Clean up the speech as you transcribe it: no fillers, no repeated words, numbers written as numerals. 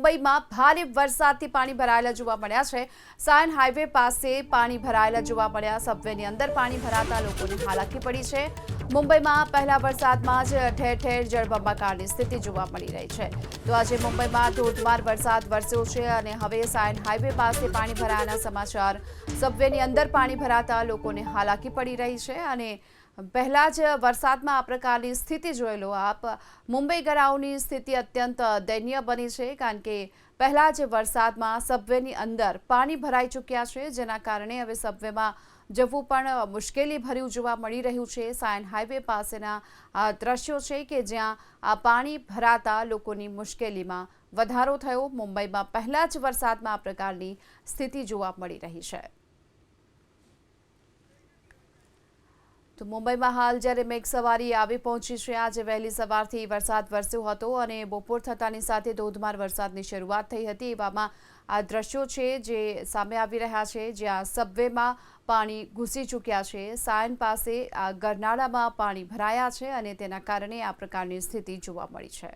મુંબઈમાં ભારે વરસાદથી પાણી ભરાયેલા જોવા મળ્યા છે। સાયન હાઈવે પાસે પાણી ભરાયેલા જોવા મળ્યા। સબવેની અંદર પાણી ભરાતા લોકોને હાલાકી પડી છે। મુંબઈમાં પહેલા વરસાદમાં જ ઠેર ઠેર જળબંબાકારની સ્થિતિ જોવા મળી રહી છે। તો આજે મુંબઈમાં ધોધમાર વરસાદ વરસ્યો છે અને હવે સાયન હાઈવે પાસે પાણી ભરાયાના સમાચાર। સબવેની અંદર પાણી ભરાતા લોકોને હાલાકી પડી રહી છે અને પહેલા જ વરસાદમાં આ પ્રકારની સ્થિતિ જોઈ લો આપ। મુંબઈ ગરાઉની સ્થિતિ અત્યંત દયનીય બની છે કારણ કે પહેલા જ વરસાદમાં સબવેની અંદર પાણી ભરાઈ ચૂક્યા છે, જેના કારણે હવે સબવેમાં જવું પણ મુશ્કેલી ભર્યું જોવા મળી રહ્યું છે। સાયન હાઈવે પાસેના આ દ્રશ્યો છે કે જ્યાં આ પાણી ભરાતા લોકોની મુશ્કેલીમાં વધારો થયો। મુંબઈમાં પહેલા જ વરસાદમાં આ પ્રકારની સ્થિતિ જોવા મળી રહી છે। તો મુંબઈમાં હાલ જ્યારે મેઘસવારી આવી પહોંચી છે, આજે વહેલી સવારથી વરસાદ વરસ્યો હતો અને બપોર થતાની સાથે ધોધમાર વરસાદની શરૂઆત થઈ હતી। એવામાં આ દ્રશ્યો છે જે સામે આવી રહ્યા છે, જ્યાં સબવેમાં પાણી ઘૂસી ચૂક્યા છે। સાયન પાસે આ ગરનાળામાં પાણી ભરાયા છે અને તેના કારણે આ પ્રકારની સ્થિતિ જોવા મળી છે।